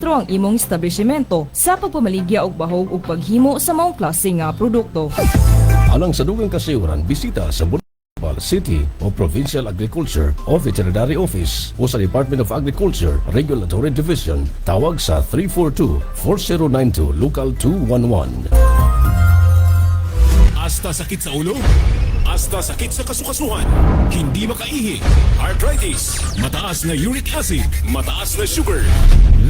ang imong establishmento sa pagpamaligya og bahog ug paghimo sa maong klase nga produkto. Alang sa dugang kasayuran, bisita sa Municipal, City o Provincial Agriculture o Veterinary Office o sa Department of Agriculture Regulatory Division. Tawag sa 342-4092 Local 211. Hasta sakit sa ulo, hasta sakit sa kasukasuhan, hindi makaihi, arthritis, mataas na uric acid, mataas na sugar.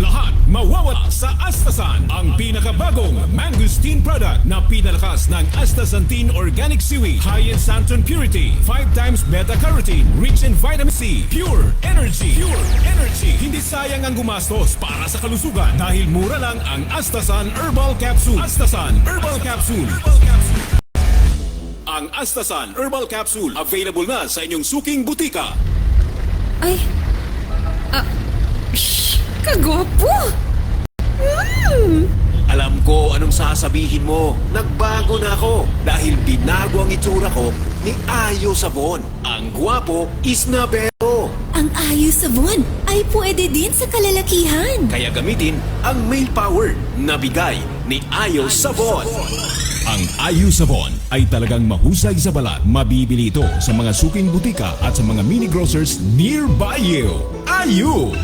Lahat mawawala sa Astasan, ang pinakabagong mangosteen product na pinalakas ng Astaxanthin Organic Seaweed, high in xanthan purity, 5 times beta-carotene, rich in vitamin C, pure energy. Pure energy. Hindi sayang ang gumastos para sa kalusugan dahil mura lang ang Astasan Herbal Capsule. Astasan Herbal Capsule. Ang Astasan Herbal Capsule available na sa inyong suking butika. Ay, kagwapo! Alam ko anong sasabihin mo. Nagbago na ako dahil binago ang itsura ko ni Ayo Sabon. Ang gwapo is na pero. Ang Ayo Sabon ay pwede din sa kalalakihan. Kaya gamitin ang male power na bigay ni Ayo Sabon. Ang Ayo Sabon ay talagang mahusay sa balat. Mabibili ito sa mga suking butika at sa mga mini grocers nearby you. Ayo!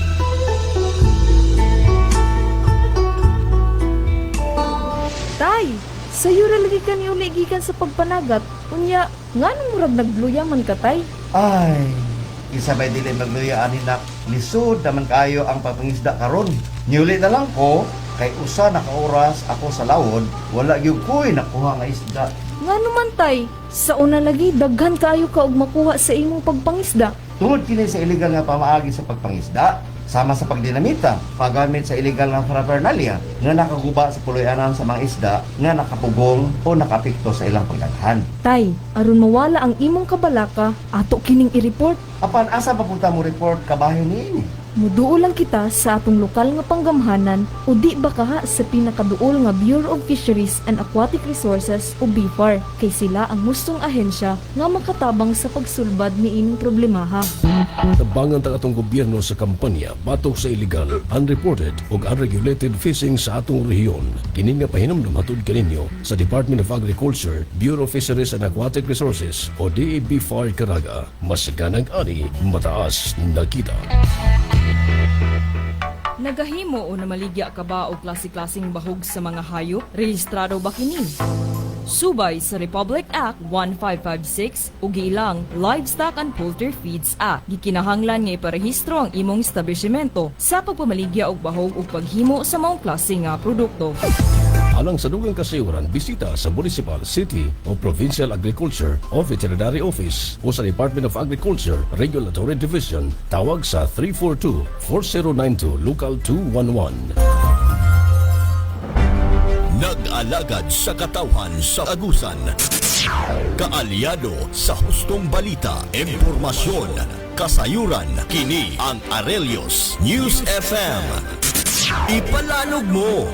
Tay, sayo ra lagi ka ni uli gikan sa pagpanagat. Unya, nganong murag nagluyaman ka, tay? Ay, isabay dili magluya aninak. Lisod naman kayo ang papangisda karon. Niuli na lang ko, kay usa na ka oras ako sa lawod, wala gyud ko'y nakuha nga isda. Ngano man, tay? Sa una lagi, daghan kaayo ka og makuha sa imong pagpangisda. Tungod kini sa illegal nga pamaagi sa pagpangisda, sama sa pagdinamita, paggamit sa illegal nga paraphernalia nga nakaguba sa puloy-anan sa mga isda nga nakapugong o nakapikto sa ilang pagdaghan. Tay, aron mawala ang imong kabalaka, ato kining i-report. Apan asa papunta mo report kabahin niini? Muduol lang kita sa atong lokal nga panggamhanan o di ba kaha sa pinakaduol nga Bureau of Fisheries and Aquatic Resources o BFAR kay sila ang mustong ahensya nga makatabang sa pagsulbad niining problemaha. Tabangan ta atong gobyerno sa kampanya batok sa illegal, unreported ug unregulated fishing sa atong rehiyon. Kini nga pahinumdum hatod kaninyo sa Department of Agriculture, Bureau of Fisheries and Aquatic Resources o DABFAR Caraga. Mas ganang ani, mataas na kita. Nagahimo o namaligya ka ba og klase-klaseng bahog sa mga hayop? Rehistrado ba kini? Subay sa Republic Act 1556 ug giilang Livestock and Poultry Feeds Act. Gikinahanglan nga iparehistro ang imong establishmento sa pagpamaligya og bahog ug paghimo sa maong klase nga produkto. Alang sa dugang kasayuran, bisita sa Municipal, City o Provincial Agriculture o Veterinary Office o sa Department of Agriculture Regulatory Division. Tawag sa 342-4092 Local 211. Nag-alagad sa katawan sa agusan. Kaalyado sa hustong balita, impormasyon, kasayuran. Kini ang Aurelios News FM. Ipalanog mo!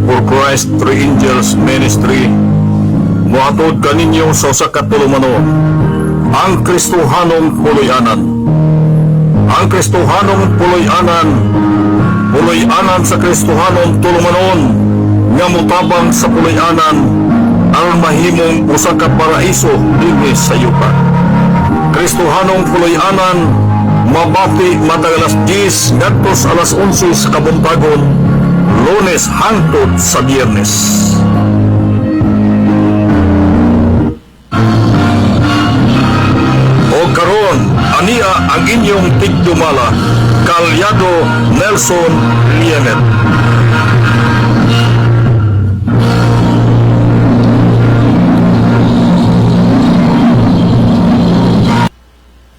For Christ Three Angels Ministry moatod kaninyo sa usa ka tulumano ang Kristohanong puloy-anan. Ang Kristohanong puloy-anan sa Kristohanong tulumanon nga mutabang sa puloy-anan ang mahimong usa ka paraiso dinhi sa yuta. Kristohanong puloy-anan mabati matag alas 10 ngadto sa alas 11 sa kabuntagon, Lunes hangtod sa Biyernes. O karon, ania ang inyong tigdumala, Kaalyado Nelson Liemet.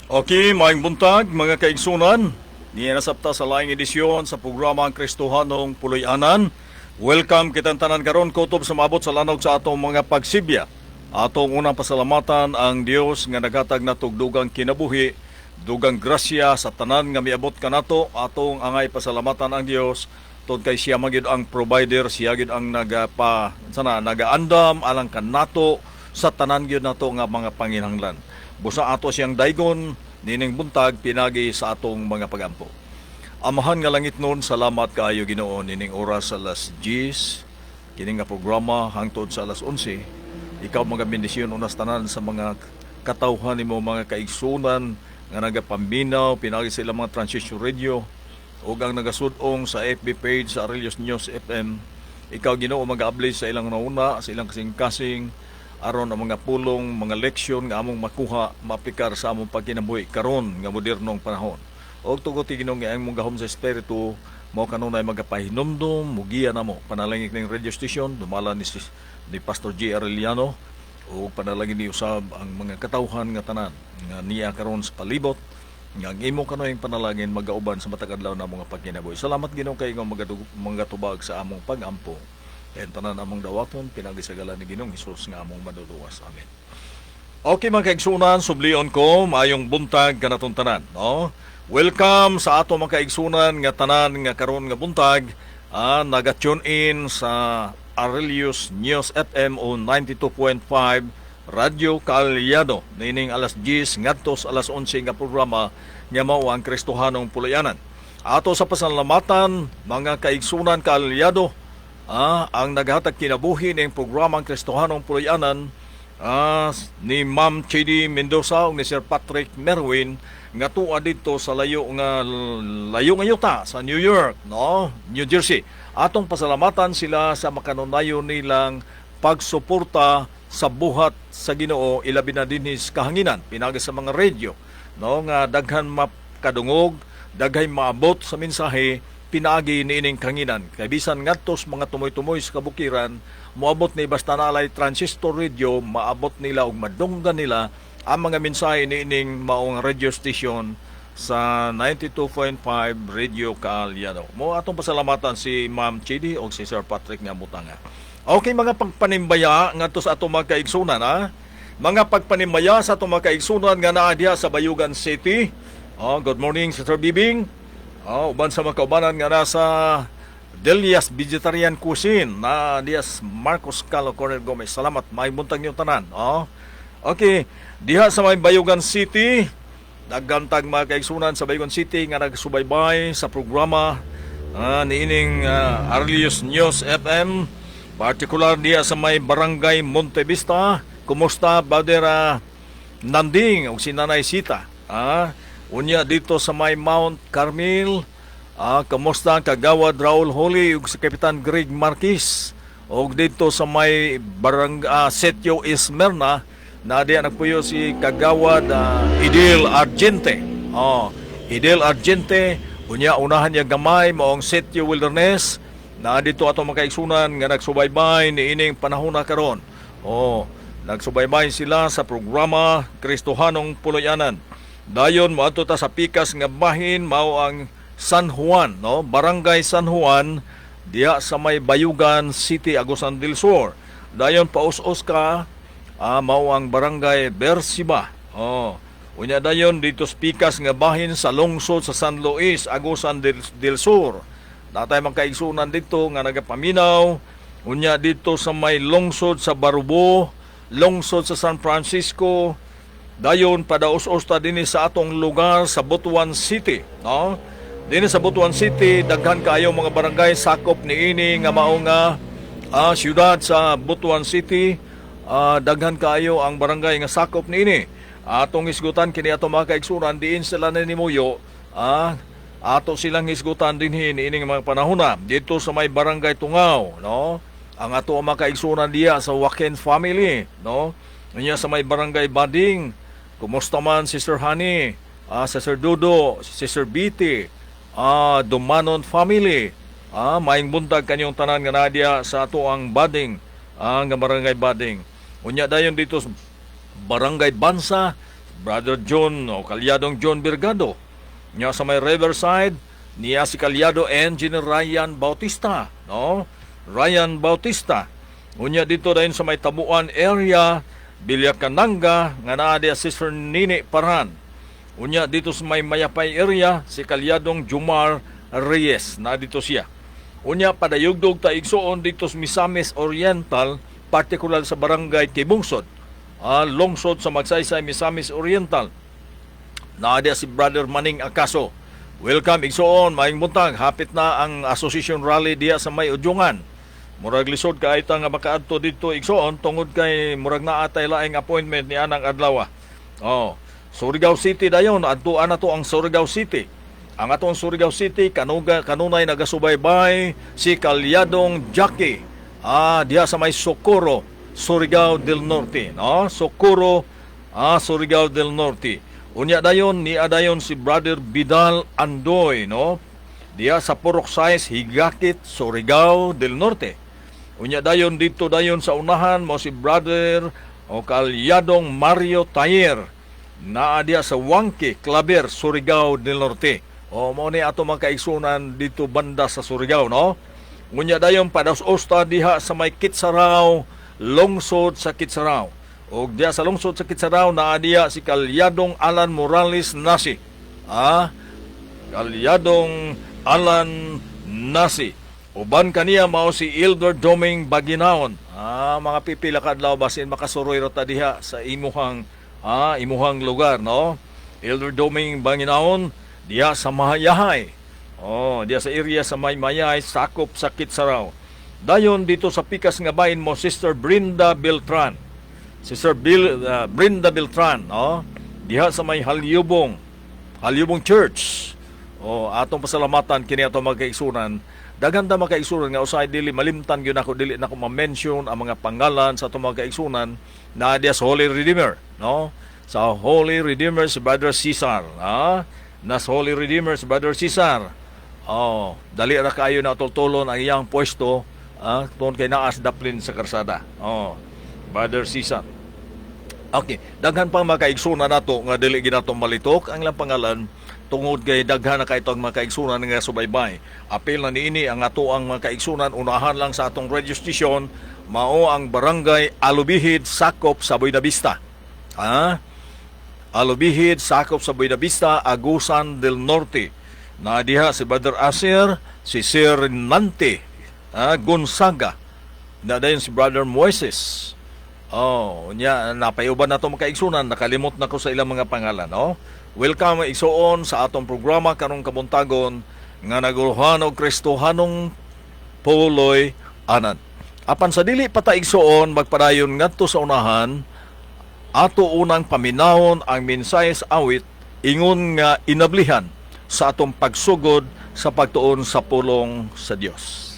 Okay, maayong buntag mga kaigsunan. Niya nasabta sa laing edisyon sa programa ang Kristohanong Puloy-anan. Welcome kitang tanan karon kutob sa maabot sa lanaw sa atong mga pagsibya. Atong unang pasalamatan ang Dios nga naghatag na tugdugang kinabuhi Dugang grasya sa tanan nga miabot kanato, atong angay pasalamatan ang Dios tod kay siya magyud ang provider, siya gyud ang nagaandam alang kanato sa tanan gyud nato nga mga panginahanglan. Busa ato siyang daygon nining buntag pinagi sa atong mga pagampo. Amahan nga langit noon, salamat kaayo Ginoo nining oras sa alas 10 kini nga programa hangtod sa alas 11. Ikaw mga bendisyon unas tanan sa mga katawhan nimo, mga kaigsunan nga nagapaminaw pinagi sa ilang mga Transition Radio ug ang nagasudong sa FB page sa Aurelius News FM. Ikaw Ginoo mag-ablay sa ilang nauna, sa ilang kasing-kasing aron ang mga pulong, mga leksyon nga among makuha, mapikar sa among pagkinabuhi karon nga modernong panahon. Og tugot Ginoo nga among gahom sa espiritu mao kanunay magapahinomdom, mugiya namo panalangin ning radio station dumala ni Pastor G. Arellano o panalangin ni usab ang mga katawhan nga tanan nga niya karon sa palibot nga ang imo kanoy panalangin magauban sa matag adlaw na mga pagkinabuhi. Salamat Ginoo kay nga magatubag sa among pag-ampo. Ken tanan among dawaton pinagisagalan ni Ginoong Hesus nga among maduluwas. Amen. Okay mga kaigsunan, sublion ko maayong buntag kanatong tanan, no? Welcome sa ato mga kaigsunan nga tanan nga karon nga buntag, naga-tune in sa Aurelius News FM o 92.5 Radio Kalyado nining alas 10 ngadto sa alas 11 nga programa nga mao ang Kristohanong Pulayanan. Ato sa pasalamatan mga kaigsunan Kalyado, ang naghatag kinabuhi ning programang Kristohanong Pulayanan ni Ma'am Chidi Mendoza ug ni Sir Patrick Merwin nga tuwa dito sa layo nga yuta sa New York, no? New Jersey. Atong pasalamatan sila sa makanunayon nilang pagsuporta sa buhat sa Ginoo, ilabi na dinhis kahanginan pinagi sa mga radio, no, nga daghan makadungog, daghay maabot sa mensahe pinagi niining kahanginan. Kay bisan ngadtos mga tumoy-tumoy sa kabukiran, moabot ni basta nalay transistor radio, maabot nila ug madunggan nila ang mga mensahe niining maong radio station sa 92.5 Radio Kalyado. Mo atong pasalamatan si Ma'am Chidi o si Sir Patrick nga mutanga. Okay, mga pagpanimbaya ngadto sa atong mga kaigsunan, mga pagpanimbaya sa atong mga kaigsunan nga naa diha sa Bayugan City. Good morning Sister Bibing. Uban sa mga kaubanan nga nasa Delias Vegetarian Cuisine na Dias Marcos Calo Cornel Gomez. Salamat, may buntag yung tanan. Okay, diha sa may Bayugan City, naggantag mga kaigsunan sa Bayugan City nga nagsubaybay sa programa niining Aurelius News FM, partikular diha sa may Barangay Montevista. Kumusta Brother Nanding o si Nanay Sita? Unya dito sa may Mount Carmel, kamusta ang Kagawad Raul Holy ug si Kapitan Greg Marquez? O dito sa may Setio Esmerna, na diya nagpuyo si Kagawad Idil Argente. Idil Argente, unya unahan niya gamay maong Setio Wilderness, na dito ato makaigsunan nga nagsubaybay ni ining panahon na karon. Nagsubaybay sila sa programa Kristohanong Pulayanan. Dayon moadto ta sa pikas nga bahin mao ang San Juan, no? Barangay San Juan diha sa may Bayugan City, Agusan del Sur. Dayon paus-us ka mao ang Barangay Bersiba. Unya dayon dito sa pikas nga bahin sa lungsod sa San Luis, Agusan del Sur. Natay man kaigsunan dito nga nagapaminaw. Unya dito sa may lungsod sa Barubo, lungsod sa San Francisco. Dayon padaus-us ta dinhi sa atong lugar sa Butuan City, no? Dinhi sa Butuan City daghan kaayo mga barangay sakop niini nga mao nga siyudad sa Butuan City. Daghan kaayo ang barangay nga sakop niini. Atong isgutan kini ato mga kaigsunan diin sila nanimuyo. Ato silang isgutan dinhi niining mga panahona dito sa may Barangay Tungaw, no? Ang ato mga kaigsunan diya sa Joaquin family, no? Unya sa may Barangay Bading, kumusta man Sister Honey, Sister Dudo, Sister Biti, Dumanon family, maing buntag kanyong tanan nga nadya sa ato ang Bading, nga Barangay Bading. Unya dayon dito sa Barangay Bansa, Brother John o Kalyadong John Birgado. Unya sa may Riverside, niya si Kalyado Engineer Ryan Bautista, no? Ryan Bautista. Unya dito dayon sa may Tabuan area, Bilyakananga nga naa diya Sister Nini Paran. Unya dito sa may Mayapay area, si Kalyadong Jumar Reyes, na dito siya. Unya padayugdog ta igsuon dito sa Misamis Oriental, partikular sa barangay Kibungsod. Lungsod sa Magsaysay, Misamis Oriental. Naadi si Brother Maning Akaso. Welcome igsuon, maayong buntag. Hapit na ang Association Rally diya sa may Udyungan. Murag lisod ka ita nga makaadto dito igsuon tungod kay murag naa tay laing appointment ni anang adlaw. Surigao City dayon, adtuan na to ang Surigao City. Ang atong Surigao City kanunay nagasubaybay si Kalyadong Jackie. Diha sa may Socorro, Surigao del Norte, no? Socorro, Surigao del Norte. Unya dayon ni adayon si Brother Vidal Andoy, no? Diha sa Purok Size, Higakit, Surigao del Norte. Unya dayon dito dayon sa unahan mo si Brother Kalyadong Mario Tayer. Naa diya sa Wangke, Claver, Surigao del Norte. Mo ni ato magkaigsunan dito banda sa Surigao, no? Ngunya dayon padas-osta diha sa may Kitsaraw, lungsod sa Kitsaraw. O diya sa lungsod sa Kitsaraw naa diya si Kalyadong Alan Morales Nasi. Kalyadong Alan Nasi. Uban kaniya mao si Elder Doming Baginaon. Mga pipila kadlaw basin makasuroy ra ta diha sa imuhang lugar, no? Elder Doming Banginaon, diya sa Mayahay. Diya sa area sa Mayahay, sakop sa Kitsaraw. Dayon dito sa pikas nga bahin mo, Sister Brenda Beltran. Brenda Beltran, no? Diha sa may Halyubong Church. Atong pasalamatan kini ato magkaigsunan. Daganda makaigsunan nga usay dili malimtan gyud ako, dili nako ma-mention ang mga pangalan sa atong magkaigsunan na diya sa Holy Redeemer, no? Sa Holy Redeemer si Brother Cesar, Nas Holy Redeemer si Brother Cesar. Dali ra kayo na tultulon ang iyang pwesto, tungod kay naas daplin sa karsada. Brother Cesar. Okay, daghan pang makaigsunan nato nga dili ginato malitok ang ilang pangalan tungod kay daghan na kay itong makaigsunan nga subaybay. Apil na niini ang ato ang makaigsunan, unahan lang sa atong radio station, mao ang barangay Alubihid, sakop sa Buenavista. Alubihid, sakop sa Buenavista, Agusan del Norte. Na diha si Brother Asir, si Sir Nante, Gonzaga. Na dayon si Brother Moises. Napayuban na ito makaigsunan, nakalimot na ko sa ilang mga pangalan, no? Welcome igsuon sa atong programa karong kabuntagon nga naguluhan og Kristohanong puloy anan. Apan sa dili pa ta igsuon magpadayon ngadto sa unahan, ato unang paminawon ang mensahe sa awit ingon nga inablihan sa atong pagsugod sa pagtuon sa pulong sa Dios.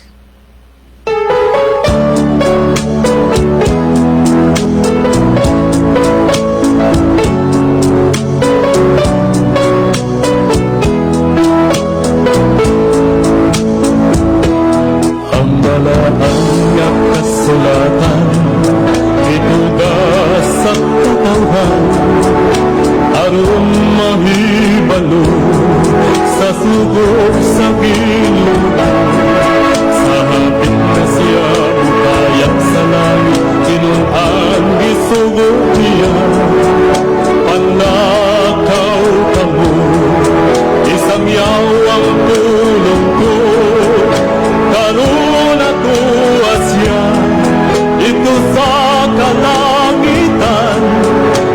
Kasulatan itugas sa katawhan aron mahibalo sa subok sa gilugan sa hapit na siya kayak sa langit kinuhan gisugod niya panakaw kamo isang yaw ang tulong ko karon ako asya ito sa kalangitan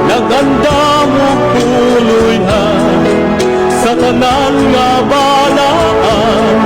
naganda mo puloy na sa tanan nga balaan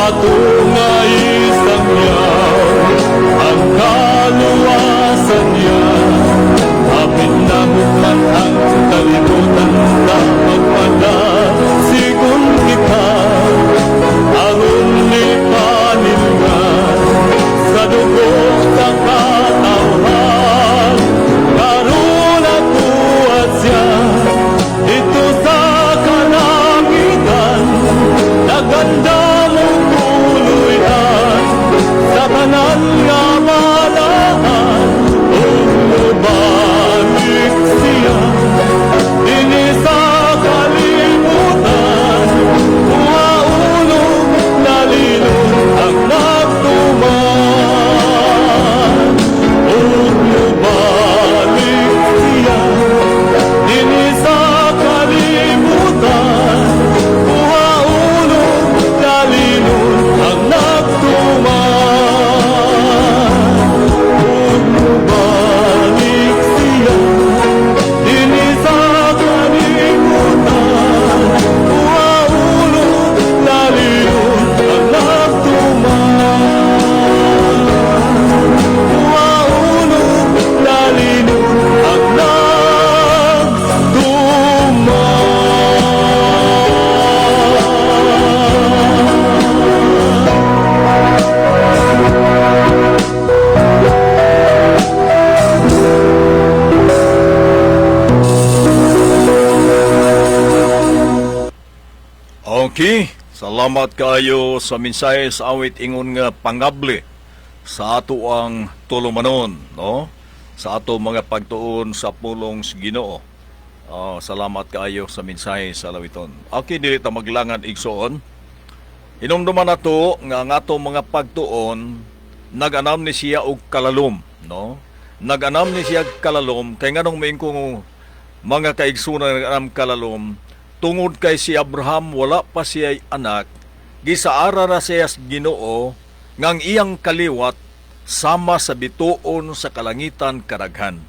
ato nga isang yaw, ang kaluwasan niya. Kapit na man ang kalibutan na magpadasigon kita, aron ni paningan sa dugo sa katawhan. Karon ako at siya dito sa kalangitan, naganda mong tuluyan sa kanan nga malahan. Balik siya dini sa kalimutan, umaulog na lilong ang nagtuman. Balik siya dini sa kalimutan, umaulog na lilong ang nagtuman. Balik siya dini sa kalimutan, umaulog na lilong ang nagtuman. Umaulog na lilong ang nagtuman. Okay, salamat kayo sa mensahe sa awit ingon nga pangabli sa ato ang tulumanon, no? Sa ato mga pagtuon sa pulong sa Ginoo. Salamat kayo sa mensahe sa lawiton. Okay, dili ta maglangan igsoon. Hinumduman nato nga ang ato mga pagtuon nag-anam ni siya og kalalom, no? Nag-anam ni siya kalalom kay nganong maingkong mga kaigsunan nag-anam kalalom. Tungod kay si Abraham wala pa siya'y anak, gisaara na siya sa Ginoo ngang iyang kaliwat sama sa bituon sa kalangitan kadaghan.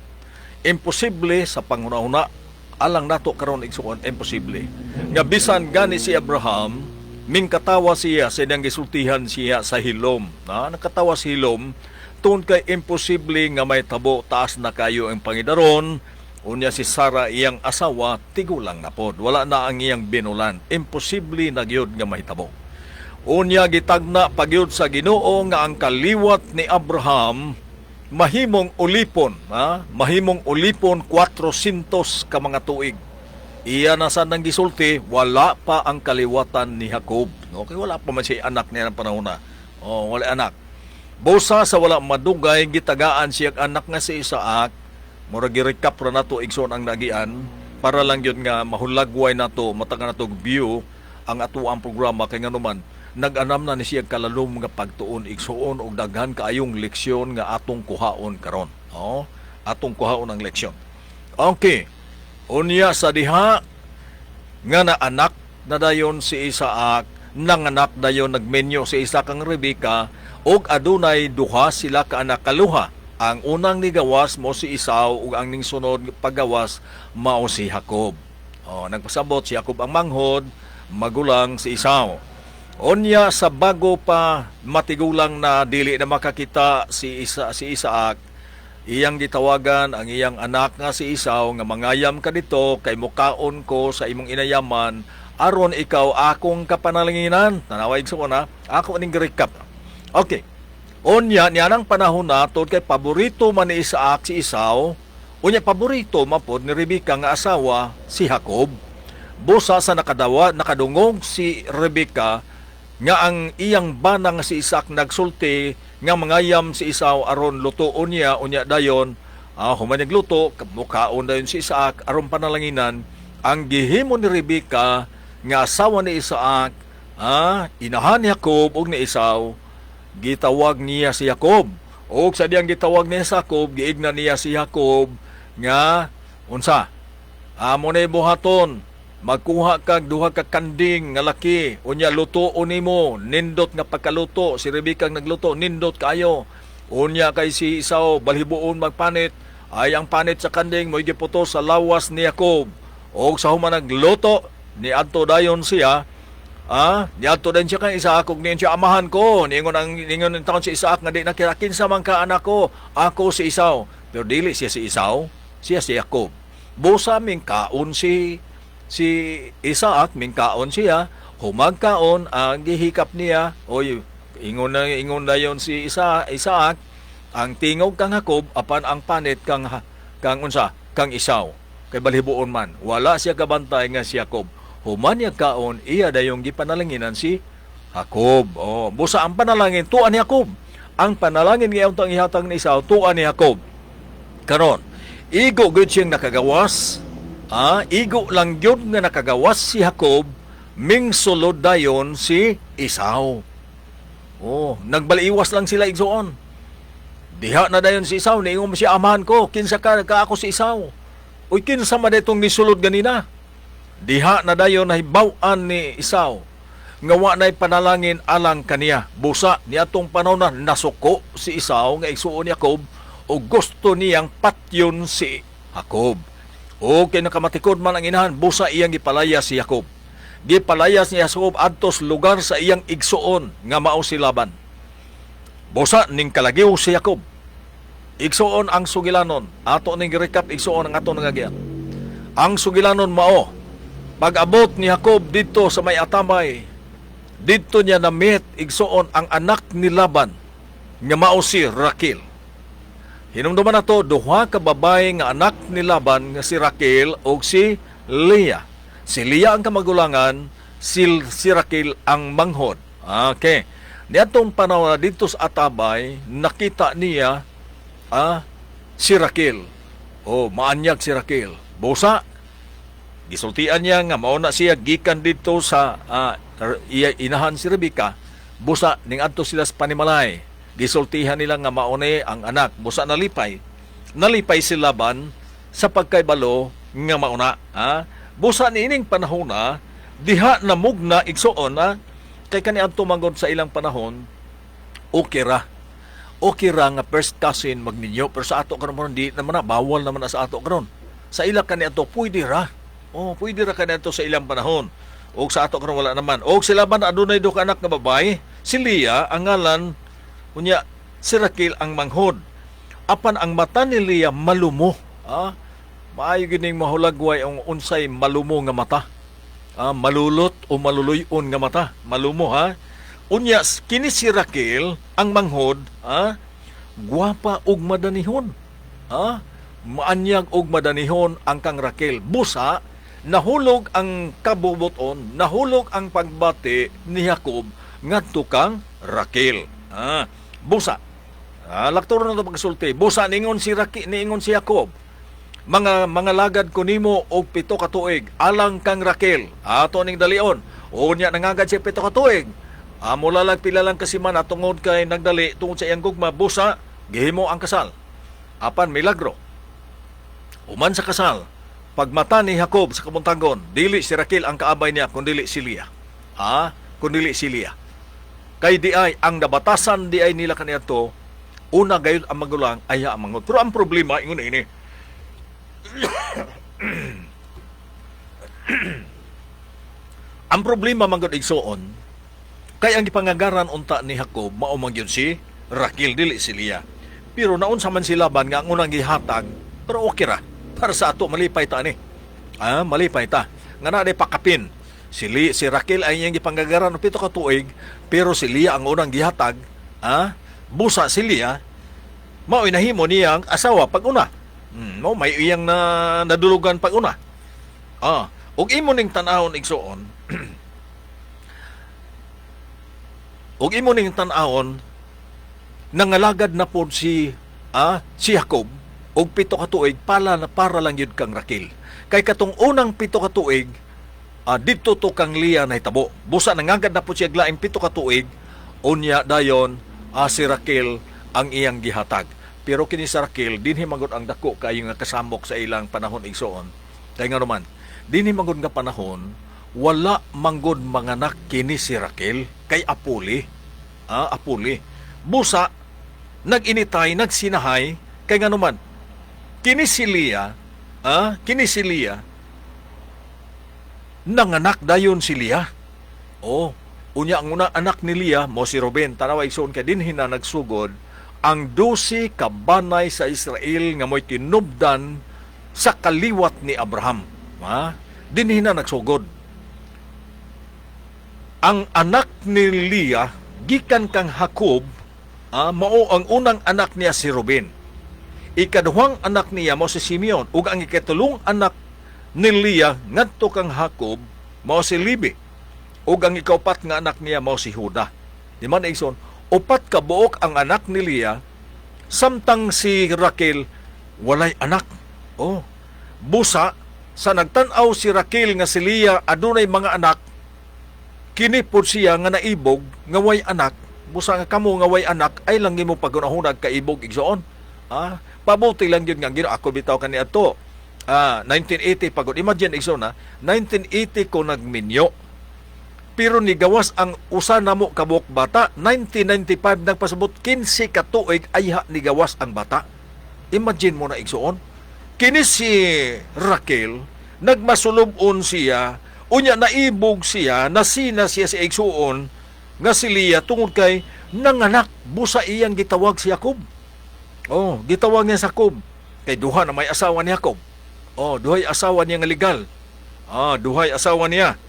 Imposible sa pangunahuna, alang nato karon igsuon, imposible. Nga bisan gani si Abraham, mingkatawa siya sa nang gisultihan siya sa hilom. Nakatawa si hilom, tungod kay imposible nga may tabo taas na kayo ang pangidaron. Unya si Sarah iyang asawa, tigulang na pod. Wala na ang iyang binulan. Imposible na gyud nga mahitabo. Unya gitagna pagyud sa Ginoo nga ang kaliwat ni Abraham mahimong ulipon, mahimong ulipon 400 ka mga tuig. Iya na sa nang gisulti, wala pa ang kaliwatan ni Jacob. Okay, wala pa man siya anak niya ng panahon na. Wala anak. Busa sa wala madugay, gitagaan siya anak nga si Isaac. Murag i-recap ra nato igsoon ang nagian para lang yun nga mahulagway nato matanga nato view ang ato ang programa kay nganuman nag-anam na ni siya kalalom nga pagtuon igsoon og daghan kaayong leksyon nga atong kuhaon karon. Atong kuhaon ang leksyon. Okay. Unya sa diha nga na anak na dayon si Isaac, nanganak dayon nagmenyo si Isaac ang Rebecca og adunay duha sila ka anak kaluha. Ang unang nigawas mo si Esau ug ang ningsunod paggawas mao si Jacob. Nagpasabot si Jacob ang manghod, magulang si Esau. Unya sa bago pa matigulang na dili na makakita si Isaac, iyang gitawagan ang iyang anak nga si Esau nga mangayam ka dito kay mukaon ko sa imong inayaman aron ikaw akong kapanalanginan. Tanaway sa na, ako ning recap. Okay. Unya niya ng panahon na tod kay paborito man ni Isaac si Esau, unya paborito mapod ni Rebecca nga asawa si Jacob. Busa sa nakadungog si Rebecca nga ang iyang bana nga si Isaac nagsulti nga mangayam si Esau aron lutoon niya unya dayon human nagluto mukaon dayon si Isaac aron panalanginan. Ang gihimo ni Rebecca nga asawa ni Isaac inahan ni Jacob ug ni Esau, gitawag niya si Jacob. O sa diyang gitawag niya si Jacob, giigna niya si Jacob nga, unsa? Amo na buhaton, magkuha kag duha ka kanding nga laki, unya lutoon nimo, nindot nga pagkaluto, si Rebecca nagluto, nindot kayo. Unya kay si Esau, balhibuon magpanit, ay ang panit sa kanding mo giputo sa lawas ni Jacob. O sa human nagluto, ni adto dayon siya, Niadto din siya kay Isaac ug niyan siya amahan ko. Ningon ang taon si Isaac nga di nakirakin sa mga anak ko. Ako si Esau. Pero dili siya si Esau, siya si Jacob. Busa mingkaon si Isaac, mingkaon siya, humagkaon ang gihikap niya. Oy, ingon na yon si Isaac, ang tingog kang Jacob apan ang panit kang Esau. Kay balhibuon man, wala siya kabantay nga si Jacob. Human niya kaon, iya dayong gipanalanginan si Jacob. Busa ang panalangin, tuan ni Jacob. Ang panalangin ngayon tang ihatag ni Esau, tuan ni Jacob. Karon, igo gud siyang nakagawas. Igo lang yun nga nakagawas si Jacob, ming sulod dayon si Esau. Nagbaliwas lang sila igsoon. Diha na dayon si Esau, niingon mo siya, amahan ko, kinsa ka ako si Esau. Uy, kinsa man itong nisulod ganina. Diha na dayon nahibaw-an ni Esau. Nga wa na'y panalangin alang kaniya. Busa niya tong panahon na nasuko si Esau nga igsuon ni Jacob o gusto niyang patyon si Jacob. O kay nakamatikod man ang inahan, busa iyang gipalaya si Jacob. Gipalayas ni Jacob adtos lugar sa iyang igsuon nga mao si Laban. Busa ning kalagiw si Jacob. Igsuon ang sugilanon. Ato ning recap igsuon ang ato nangagian. Ang sugilanon mao, pag-abot ni Jacob dito sa may atamay, dito niya na-meet igsuon ang anak ni Laban nga mao si Raquel. Hinumduman na to, duha ka babae nga anak ni Laban nga si Raquel o si Leah. Si Leah ang kamagulangan, si Raquel ang manghod. Okay. Niatong panahon na dito sa atabay, nakita niya si Raquel. Maanyag si Raquel. Busa, gisultian niya nga mauna siya gikan dito sa inahan si Rebecca. Busa, ning adto sila sa panimalay. Gisultihan nila nga maune ang anak. Busa nalipay si Laban sa pagkaybalo nga mauna. Busa niining panahon na diha na mugna igsuon kay kaniadto tumangod sa ilang panahon okay ra nga first cousin magninyo, pero sa ato karon di naman bawal naman sa ato karon. Sa ila kaniadto pwede ra kaniadto sa ilang panahon. O sa ato karon wala naman. O si Laban adunay duha ka anak nga babae, si Leah ang ngalan unya, si Raquel ang manghod. Apan ang mata ni Leah malumo. Maayo gining mahulagway ang unsay malumo nga mata. Malulot o maluluyon nga mata. Malumo Unya, kini si Raquel ang manghod, guwapa og madanihon. Maanyag og madanihon ang kang Raquel. Busa, nahulog ang kabubuton, nahulog ang pagbati ni Jacob ngadto kang Raquel. Busa. Laktoro na ito pagsulti. Busa, ningon si Jacob. Mga lagad ko nimo og 7 ka tuig alang kang Raquel. Ato ning dalion. Unya nangagad siya 7 ka tuig. Mula lang pila lang kasi man tungod kay nagdali tungod sa iyang gugma. Busa, gihimo ang kasal. Apan milagro. Uman sa kasal, pagmata ni Jacob sa kamuntagon, dili si Raquel ang kaabay niya kundi si Leah. Kundi si Leah. Kay di ay ang nabatasan di ay nila kaniadto una gayud ang magulang ay ang manghod. Pero ang problema ingon ini ang problema manggod igsuon kay ang gipangagaran unta ni Jacob mao man gyud si Raquel dili si Leah. Pero naun sa man si Laban nga ang unang gihatag, pero okay ra para sa ato malipay ta ni. Malipay ta nga na day pakapin. Si Raquel ay iyang gipanggagaran og 7 ka tuig, pero si Leah ang unang gihatag. Busa si Leah mao inahimo niyang asawa pag-una. May iyang nadulugan pag-una. Ug imo ning tan-awon igsuon. Ug imo ning tan-awon nangalagad na pod si Jacob og 7 ka tuig para lang yun kang Raquel. Kay katong unang 7 ka tuig dito to kang Leah na hitabo. Busa nangagad na po siya glaing 7 ka tuig, unya dayon si Raquel ang iyang gihatag. Pero kini sa Raquel dinhi magud ang dako kayo nga kasamok sa ilang panahon igsoon. Kay nga naman dinhi magud nga panahon wala manggod manganak kini si Raquel kay Apuli. Busa naginitay, nagsinahay kay nga naman kini si Leah nanganak dayon si Leah. Oh, unya ang unang anak ni Leah mo si Ruben. Tanawa igsoon kay dinhi na nagsugod ang 12 ka banay sa Israel nga mo'y tinubdan sa kaliwat ni Abraham. Ha? Dinhi na nagsugod. Ang anak ni Leah gikan kang Jacob, mao ang unang anak niya si Ruben. Ikaduhang anak niya mo si Simeon ug ang ikatulong anak ni Leah ngadto kang Jacob mao si Levi. Ug ang ikaupat nga anak niya mao si Juda. Di man igsoon, upat ka buok ang anak ni Leah, samtang si Raquel walay anak. Oh, busa sa nagtan-aw si Raquel nga si Leah adunay mga anak, kini pod siya nga naibog nga way anak. Busa nga kamo nga way anak ay lang nimo pagunahunag kaibog igsoon. Pabuti lang yun nga gino ako bitaw kaniadto. 1980 pagod. Imagine igsoon 1980 ko nagminyo. Pero ni gawas ang usa namo ka buok bata, 1995 nagpasabot 15 ka tuig ayha ni gawas ang bata. Imagine mo na igsoon. Kini si Raquel nagmasulubon siya, unya naibog siya, nasina siya sa igsuon nga si Leah tungod kay nanganak busa iyang gitawag si Jacob. Oh, gitawag niya sa Jacob kay duha na may asawa ni Jacob. Oh, duhay asawa niya nga legal. Duhay asawa niya.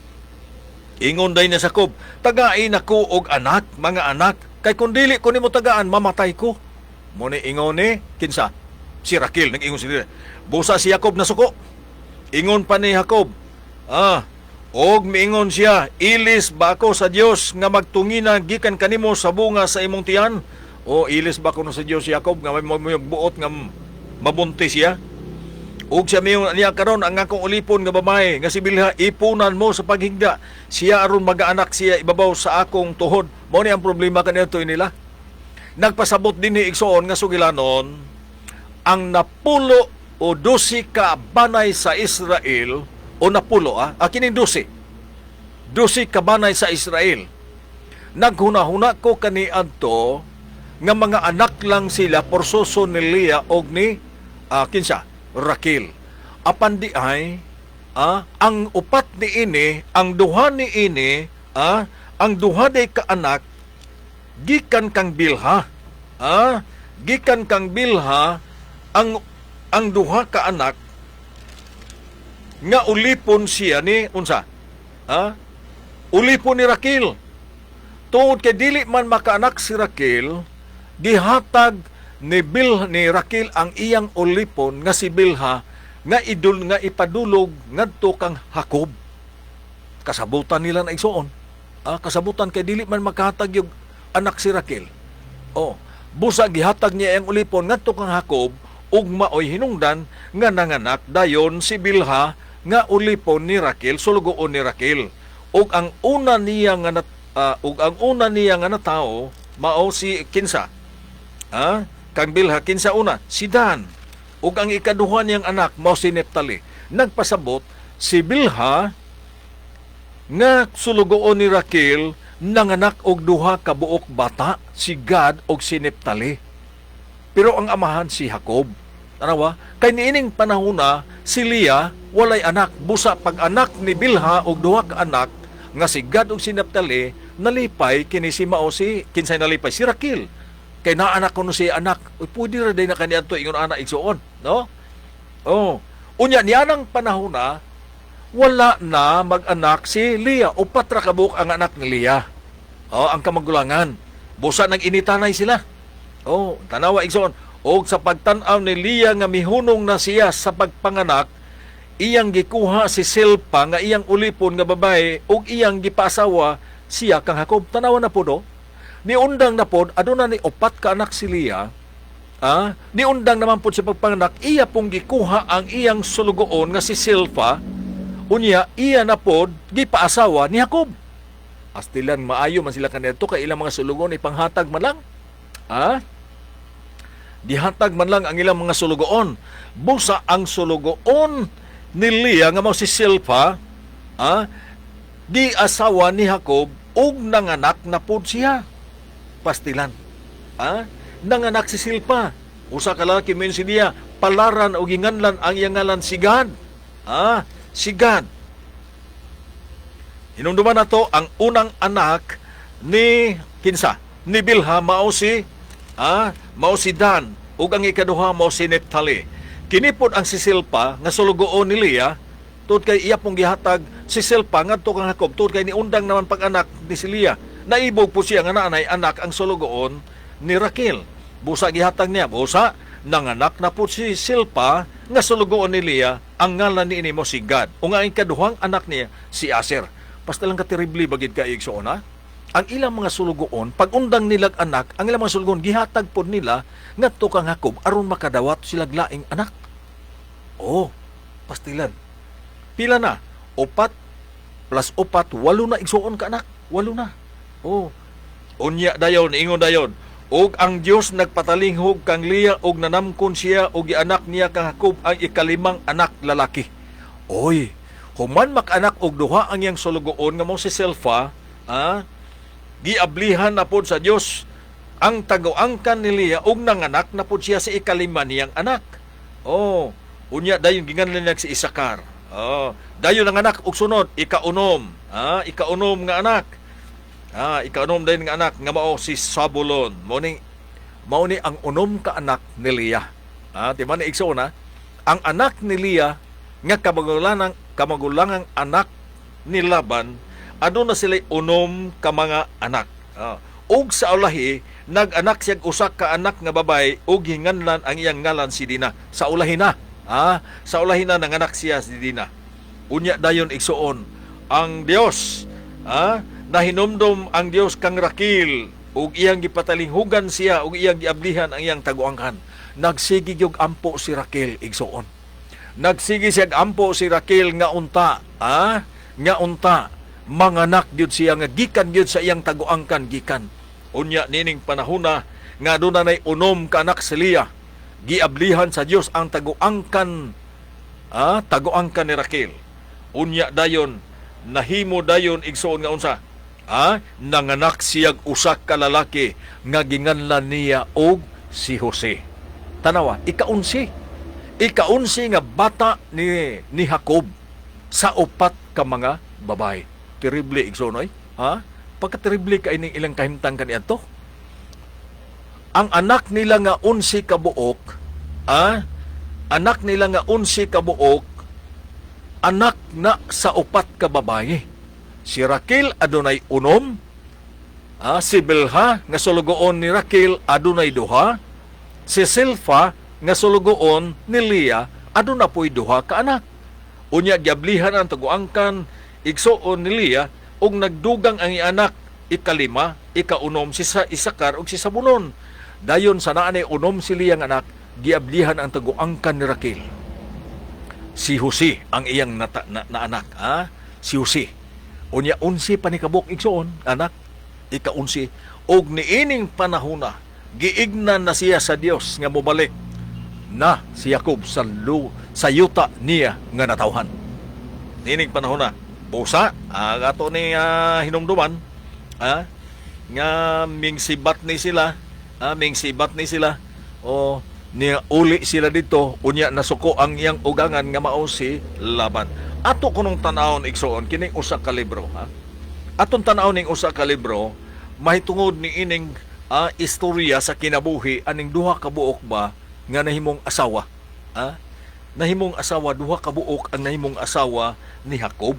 Ingon day na sa Jacob, tagain ako og anak, mga anak, kay kung dili ko nimo tagaan, mamatay ko. Muna ingon ni, kinsa? Si Raquel, nag-ingon si Leah. Busa si Jacob na suko. Ingon pa ni Jacob, og miingon siya, ilis ba ako sa Dios nga magtungina gikan kanimo sa bunga sa imong tiyan? O ilis ba ako sa Dios si Jacob nga may buot nga mabuntis siya? Ug siya miyon niya karon ang akong ulipon nga babae nga si Bilha, ipunan mo sa paghigda. Siya aron mag-anak siya ibabaw sa akong tuhod. Mao ni ang problema kanito nila. Nagpasabot din ni igsoon nga sugilanon ang napulo o 12 ka banay sa Israel o napulo kining 12 ka banay sa Israel. Naghuna-huna ko kaniadto nga mga anak lang sila porsoso ni Leah og ni kinsa Raquel. Apan di ay ang upat ni ini, ang duha ni ini, ang duha day ka anak gikan kang Bilha. Gikan kang Bilha ang duha ka anak nga ulipon siya ni unsa? Ulipon ni Raquel. Tungod kay dili man makaanak si Raquel, gihatag ni Raquel ang iyang ulipon nga si Bilha nga ipadulog ngadto kang Jacob. Kasabutan nila na igsoon. Kasabutan kay dili man makahatag yung anak si Raquel. Busa gihatag niya ang ulipon ngadto kang Jacob ug maoy hinungdan nga nanganak dayon si Bilha nga ulipon ni Raquel, sulugoon ni Raquel. Ug ang una niya nga natao mao si kinsa? Kang Bilha, kinsa una? Si Dan. Ug ang ikaduha niyang anak, mao si Neptali. Nagpasabot, si Bilha, nga sulugoon ni Raquel, nanganak og duha ka buok bata, si Gad og si Neptali. Pero ang amahan si Jacob. Tanawa, kay niining panahona, si Leah, walay anak. Busa pag anak ni Bilha og duha ka anak, nga si Gad og si Neptali, nalipay, kini si mao si, kinsay nalipay, si Raquel. Kay naanak ko no si anak, pwede rin din na kaniadto ingon anak igsoon, no? Unya niya nang panahon na, wala na mag-anak si Leah. Upat ra kabuk ang anak ni Leah. Ang kamagulangan. Busa nang initanay sila. Tanawa igsoon. O sa pagtan-aw ni Leah nga mihunong na siya sa pagpanganak, iyang gikuha si Silpa nga iyang ulipon nga babae ug iyang gipasawa siya kang Jacob. Tanawa na po do. Niundang na pod, aduna ni upat ka anak si Leah, niundang naman po sa pagpanganak, iya pong gikuha ang iyang sulugoon nga si Silpa, unya iya na pod, gipaasawa ni Jacob. Astilan maayo man sila kanito, kay ilang mga sulugoon ipanghatag man lang. Dihatag man lang ang ilang mga sulugoon. Busa ang sulugoon ni Leah nga mao si Silpa, di asawa ni Jacob, ug nanganak na pod siya. Pastilan. Nanganak si Silpa. Usa ka lalaki men si Leah, palaran o ginganlan ang iyang ngalan si Gad. Si Gad. Hinumduman nato ang unang anak ni kinsa? Ni Bilha mao si Dan ug ang ikaduha mao si Naphtali. Kini pod ang si Silpa nga sulugoon ni Leah tungod kay iya pong gihatag si Silpa ngadto kang Jacob tungod kay niundang naman pag-anak ni si Leah. Naibog po siya nga nanay anak ang sulugoon ni Raquel. Busa gihatag niya, busa nanganak na po si Silpa nga sulugoon ni Leah, ang ngalan ni mo si Gad. O nga ang kaduhang anak niya si Aser. Basta lang katerible bagid ka igsoon ha. Ang ilang mga sulugoon, pag undang nilag anak, ang ilang mga sulugoon gihatag po nila ngadto kang Jacob aron makadawat silag laing anak. Oh, pastilan. Pila na? 4 plus 4, 8 na igsoon ka anak. 8 na. Oh. Unya dayon, ingon dayon. Og ang Dios nagpatalinghog kang Leah og nanamkon siya og gianak niya kang Jacob ang ikalimang anak lalaki. Oy, human makanak og duha ang iyang sulugoon nga mo si Silpa, giablihan na pod sa Dios ang taguangkan ni Leah og nanganak na pod siya sa ikalima niyang anak. Oh, unya dayon ginganlan niya si Isakar. Oh, dayon ang anak og sunod ikaunom, ikaunom nga anak. Ikaunom din nga anak nga mao si Zabulon. Mao ni ang unom ka anak ni Leah. Di man igsoon na ang anak ni Leah nga kamagulangang anak ni Laban aduna sila unom ka mga anak. Ug sa ulahi nag-anak siya usa ka anak nga babay ug hinganlan ang iyang ngalan si Dina. Sa ulahi na. Sa ulahi na nanganak siya si Dina. Unya dayon igsoon ang Dios. Nahinumdum ang Dios kang Raquel ug iyang gipatalinghugan siya ug iyang giablihan ang iyang taguangkan. Nagsigi gyud ampo si Raquel igsoon. Nagsigi siya ampo si Raquel nga unta, nga unta manganak gyud siya nga gikan gyud sa iyang taguangkan gikan. Unya nining panahona nga aduna nay unom ka anak si Leah. Giablihan sa Dios ang taguangkan taguangkan ni Raquel. Unya dayon nahimo dayon igsoon nga unsa? Nanganak siyag usa ka lalaki nga ginganlan niya og si Jose. Tanawa, ika-11 nga bata ni Jacob sa 4 ka mga babae. Terrible igsoon oy. Pagka-terrible ka ining ilang kahimtang kaniadto. Ang anak nila nga 11 ka buok, anak nila nga 11 ka buok, anak na sa 4 ka babae. Si Raquel adunay unom, si Bilha nga sulugoon ni Raquel adunay duha, si Silpa nga sulugoon ni Leah aduna po'y duha ka anak. Unya giablihan ang taguangkan igsoon ni Leah ug nagdugang ang anak ikalima, ikaunom si Isakar ug si Zabulon. Dayon sa naanay unom si Leah nga anak, giablihan ang taguangkan ni Raquel. Si Jose ang iyang na anak, si Jose. Unya 11 pa ni kabuk igsoon, anak, ika-11. Og niining panahona, giignan na siya sa Dios nga mobalik na si Jacob sa yuta niya nga natawhan. Niining panahona, busa, ato ni hinumduman, nga mingsibat ni sila, o niya uli sila dito, unya nasuko ang iyang ugangan nga mao si Laban. Ato kunong tanawon igsoon kining usa ka libro, Aton tanawon ning usa ka libro mahitungod ni ining istorya sa kinabuhi aning duha ka buok ba nga nahimong asawa. Nahimong asawa, duha ka buok ang nahimong asawa ni Jacob.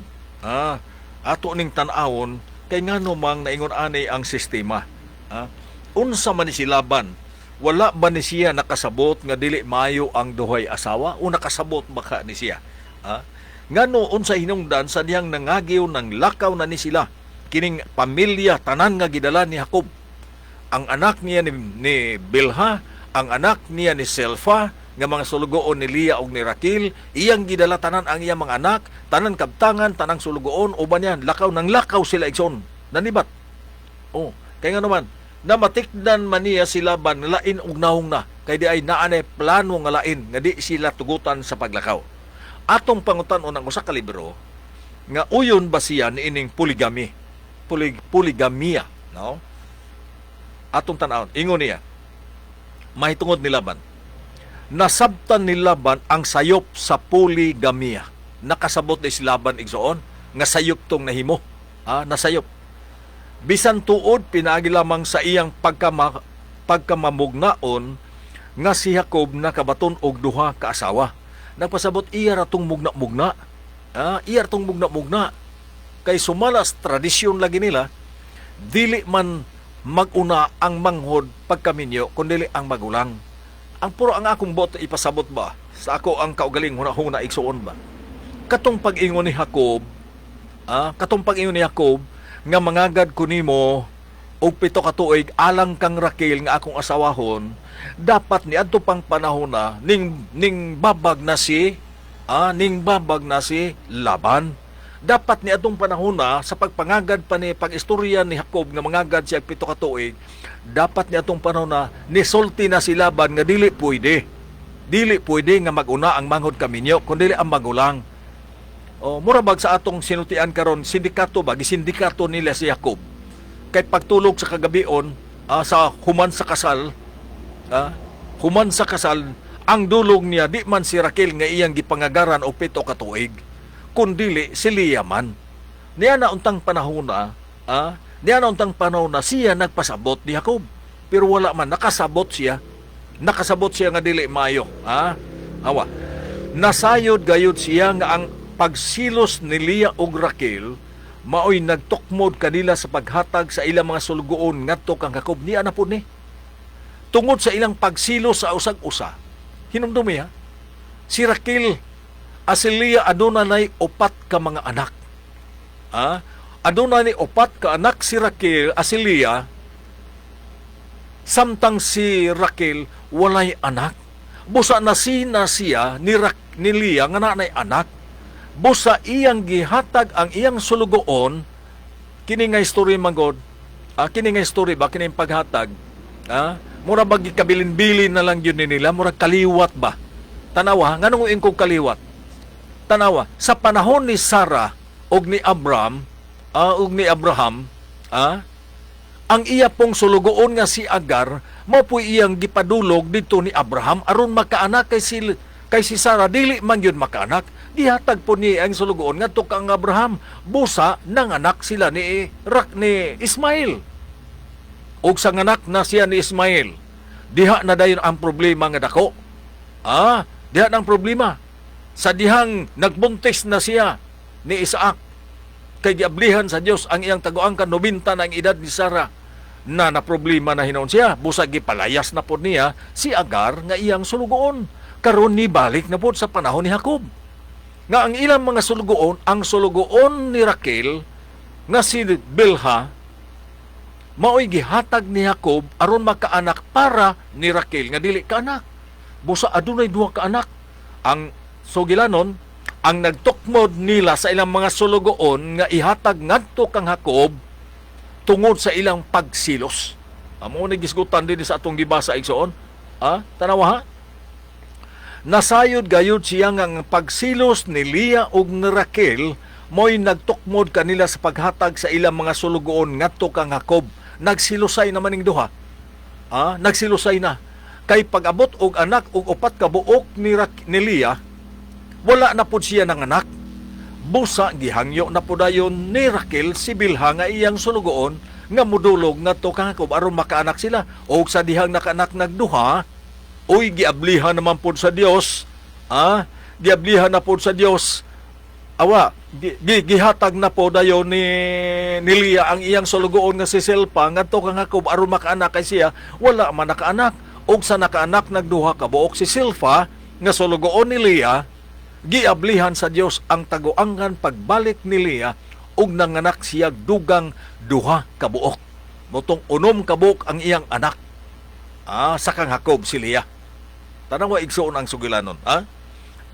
Ato ning tanawon kay ngano mang naingon ani ang sistema. Unsa man ni si Laban? Wala ba ni siya nakasabot nga dili mayo ang duhay asawa o nakasabot baka ni siya? Ngano unsa hinungdan sa diyang nangagiw ng lakaw na ni sila kining pamilya tanan nga gidala ni Jacob. Ang anak niya ni Bilha, ang anak niya ni Silpa nga mga sulugoon ni Leah ug ni Raquel, iyang gidala tanan ang iyang mga anak, tanan kabtangan, tanang sulugoon uban yan lakaw ng lakaw sila igsoon. Nanibat. Kaya nga naman namatikdan man niya si Laban lain og naong na kay di ay naanay plano nga lain nga di sila tugutan sa paglakaw. Atong pangutan-on ang usa ka libro nga uyon ba siya niining polygamy. Polygamia, no? Atong tan-awon, ingon niya. Mahitungod ni Laban. Nasabtan ni Laban ang sayop sa polygamia. Nakasabot ni si Laban igsoon nga sayop tong nahimo. nasayop. Bisan tuod pinaagi lamang sa iyang pagkamamugnaon nga si Jacob nakabaton og duha ka asawa. Nagpasabot iya ratong mugna-mugna. Iya ratong mugna-mugna. Kay sumalas tradisyon lagi nila, dili man maguna ang manghod pagkaminyo kundi ang magulang. Ang puro ang akong bot ipasabot ba sa ako ang kaugaling huna-huna igsuon ba. Katong pag-ingon ni Jacob, nga mangagad ko nimo og 7 ka tuig alang kang Raquel nga akong asawahon, dapat ni adto pang panahon na ning babag na si Laban. Dapat ni adtong panahon na sa pagpangagad pa ni pag-istorya ni Jacob nga mangagad siya 7 ka tuig, dapat ni adtong panahon na nisulti na si Laban nga dili pwede nga maguna ang manghod kaminyo kundi ang magulang. Murabag sa atong sinutian karon sindikato ba gisindikato nila si Jacob kay pagtulog sa kagabion sa human sa kasal ang dulog niya di man si Raquel nga iyang gipangagaran og 7 ka tuig kundi si Leah man. Niya na untang panahon na siya nagpasabot ni Jacob pero wala man nakasabot siya nga dili maayo. Nasayod gayud siya nga ang pagsilos ni Leah ug Raquel maoy nagtukmod kanila sa paghatag sa ilang mga sulgoon ngadto kang Jacob. Niya na pud ni tungod sa ilang pagsilos sa usag-usa. Hinumdumi si Raquel si Leah adunay 4 ka mga anak. Adunay ni 4 ka anak si Raquel si Leah, samtang si Raquel walay anak. Busa na siya ni Leah nga nanay anak. Busa iyang gihatag ang iyang sulugoon kini nga history manggod. Kini nga history ba kining paghatag? Mura ba gikabilin-bilin na lang yun nila, mura kaliwat ba? Tanawa, nganong ingkog kaliwat? Tanawa, sa panahon ni Sarah og ni Abraham, ang iya pong sulugoon nga si Agar, mao po iyang gipadulog dito ni Abraham aron makaanak kay si Sarah dili man yun makaanak. Gihatag po niya ang sulugoon nga tukang Abraham. Busa nanganak sila ni Ismail. Og sa nganak na siya ni Ismail, diha na dayon ang problema nga dako. Diha na ang problema. Sa dihang nagbuntis na siya ni Isaac, kay giablihan sa Dios ang iyang taguangkan 90 na ang edad ni Sarah. Na problema na hinon siya. Busa gipalayas na po niya si Agar nga iyang sulugoon. Karon ni balik na po sa panahon ni Jacob. Nga ang ilang mga sulugoon, ang sulugoon ni Raquel nga si Bilha, maoy gihatag ni Jacob aron makaanak para ni Raquel nga dili kaanak. Busa adunay 2 ka anak. Ang sugilanon, ang nagtukmod nila sa ilang mga sulugoon nga ihatag ngadto kang Jacob tungod sa ilang pagsilos. Amo ni gisgutan din sa atong gibasa igsoon. Tanawa nasayod gayud siya nga ang pagsilos ni Leah ug ni Raquel mo'y nagtukmod kanila sa paghatag sa ilang mga sulugoon ngadto kang Jacob. Nagsilusay naman ning duha. Nagsilusay na. Kay pag-abot og anak og 4 ka buok ni Leah, wala na pud siya ng anak. Busa gihangyo na pud dayon ni Raquel si Bilha nga iyang sulugoon nga modulog ngadto kang Jacob aron makaanak sila. Og sa dihang nakaanak nagduha, uy, giablihan naman po sa Dios. Giablihan na po sa Dios. Gihatag na po dayon ni Leah ang iyang sulugoon nga si Silpa ngadto kang Jacob aron makaanak kay siya. Wala man nakaanak. Og sa nakaanak nagduha ka buok si Silpa nga sulugoon ni Leah, giablihan sa Dios ang taguangan pagbalik ni Leah og nanganak siya dugang 2 ka buok. Motong 6 ka buok ang iyang anak. Sa kang Jacob si Leah. Tanawa igsoon ang sugilanon.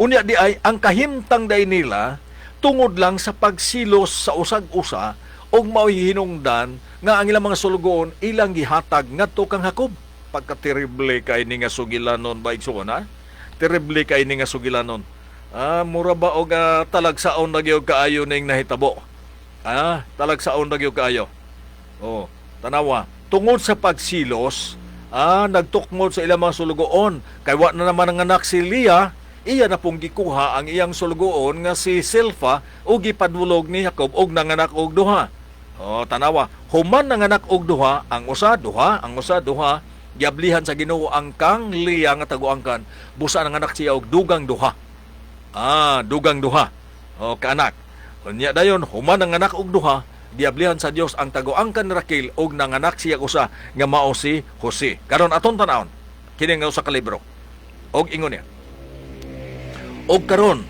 Unya di ay ang kahimtang day nila tungod lang sa pagsilos sa usag-usa og mao'y hinungdan nga ang ilang mga sulugoon ilang gihatag ngadto kang Jacob. Pagka-terrible kay ni nga sugilanon ba igsoon Terrible kay ni nga sugilanon. Mura ba og talagsaon na gyud kaayo ning nahitabo. Talagsaon na gyud kaayo. Tanawa, tungod sa pagsilos nagtukmod sa ilang mga sulugoon. Kay wa na naman ang anak si Leah, iya na pong gikuha ang iyang sulugoon nga si Silpa o gipadulog ni Jacob og nanganak og 2. O tanawa, human nanganak og duha, ang usa duha, giablihan sa Ginoo ang kang Leah nga taguangkan, busa nanganak siya og dugang duha. Dugang duha. O kaanak. Unya dayon human nanganak og duha, giablihan sa Dios ang taguangkan ni Raquel og nanganak siya usa nga mao si Jose. Karon aton tan-awon kini nga usa ka libro. Og ingon niya. Og karon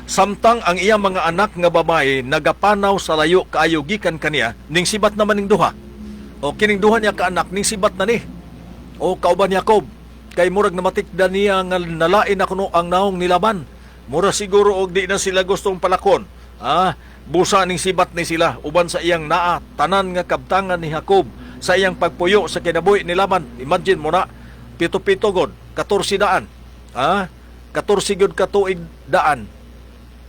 samtang ang iyang mga anak nga babae nagapanaw sa layo kaayo gikan kaniya, ning sibat naman ning duha. O kining duha niya ka anak ning sibat na ni. O kauban Jacob, kay murag namatikdan niya nga nalain na kuno ang naong ni Laban. Mura siguro og di na sila gustong palakon. Busa ning sibat ni sila uban sa iyang naa tanan nga kabtangan ni Jacob sa iyang pagpuyo sa kinabuhi ni Laban. Imagine mo na, pito-pito god, 14 daan. 14 gud ka tuig daan.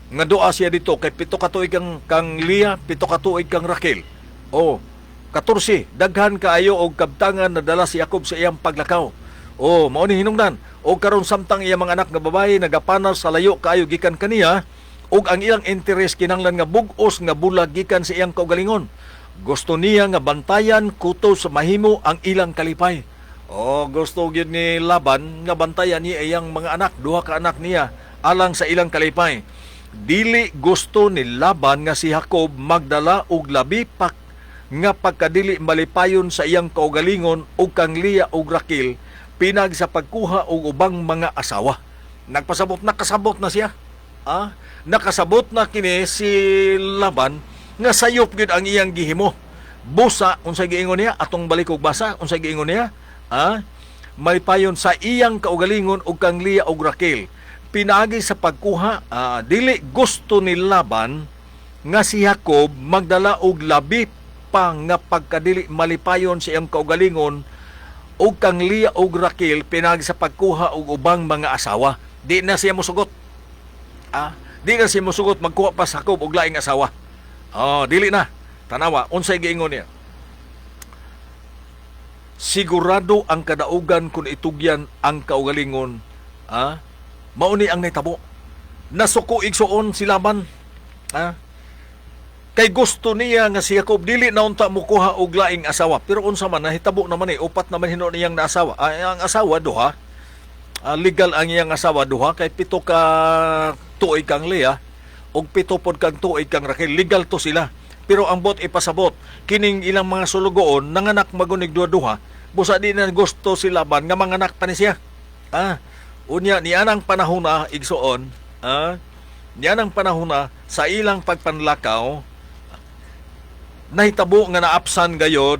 Nga doa siya dito kay 7 ka tuig kang Leah, 7 ka tuig kang Raquel. 14 daghan kaayo og kabtangan na dala si Jacob sa iyang paglakaw. Mao ni hinungdan. O karon samtang iyang mga anak nga babae nagapanaw sa layo kaayo gikan kaniya, ug ang iyang interes kinahanglan nga bug-os nga bulag gikan sa iyang kaugalingon. Gusto niya nga bantayan kuto sa mahimo ang ilang kalipay. Gusto gyud ni Laban nga bantayan niya iyang mga anak, duha ka anak niya alang sa ilang kalipay. Dili gusto ni Laban nga si Jacob magdala og labi pa nga pagkadili malipayon sa iyang kaugalingon ug kang Leah ug Raquel pinag sa pagkuha og ubang mga asawa. Nakasabot na siya. Nakasabot na kini si Laban nga sayop gid ang iyang gihimo. Busa unsay giingon niya atong balik og basa, unsay giingon niya? Malipayon sa iyang kaugalingon ug kang Leah ug Raquel pinagi sa pagkuha. Dili gusto ni Laban nga si Jacob magdala og labi pa nga pagkadili malipayon sa iyang kaugalingon ug kang Leah ug Raquel pinagi sa pagkuha og ubang mga asawa. Di na siya mosugot. Di na siya mosugot magkuha pa sa Jacob og laing asawa. Dili na. Tanawa, unsay giingon niya? Sigurado ang kadaugan kung itugyan ang kaugalingon. Mauni ang nitabo. Nasuko igsuon si Laban. Kay gusto niya nga si Jacob dili na unta mo kuha og laing asawa. Pero unsa man nahitabo naman upat naman hino niyang naasawa. Ang asawa duha. Legal ang iyang asawa duha kay 7 ka tuig kang Leah og 7 pod kang tuig kang Raquel. Legal to sila. Pero ang bot ipasabot kining ilang mga sulugoon nanganak magunig duha-duha. Busa di na gusto si Laban nga manganak pa ni siya. Unya ni anang panahon na igsuon, ni anang panahon na sa ilang pagpanlakaw nahitabo nga naapsan gayod